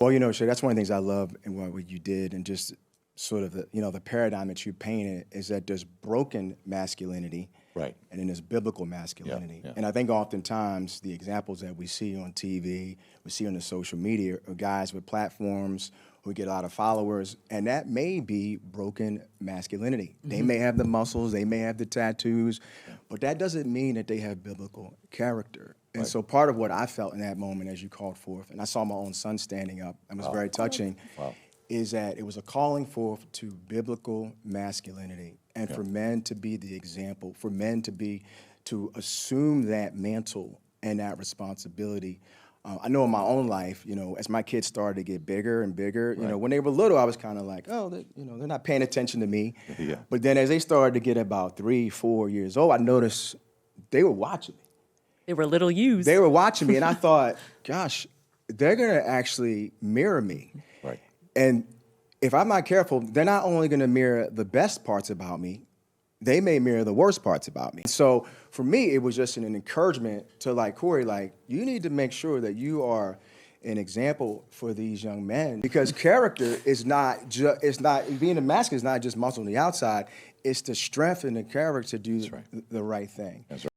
Well, Shay, that's one of the things I love in what you did, and just sort of the paradigm that you painted is that there's broken masculinity, Right. and then there's biblical masculinity. Yeah. And I think oftentimes the examples that we see on TV, we see on the social media, are guys with platforms who get a lot of followers, and that may be broken masculinity. They may have the muscles, they may have the tattoos, but that doesn't mean that they have biblical character. And so part of what I felt in that moment as you called forth, and I saw my own son standing up, and it was very touching, is that it was a calling forth to biblical masculinity, and for men to be the example, for men to assume that mantle and that responsibility. I know in my own life, as my kids started to get bigger and bigger, when they were little, I was kind of like, oh, they're not paying attention to me. Yeah. But then as they started to get about 3, 4 years old, I noticed they were watching me. They were little yous. They were watching me, and I thought, gosh, they're going to actually mirror me. Right. And if I'm not careful, they're not only going to mirror the best parts about me, they may mirror the worst parts about me. So for me, it was just an encouragement to Corey, you need to make sure that you are an example for these young men, because character is being a masculine is not just muscle on the outside, it's to strengthen the character to do the right thing. That's right.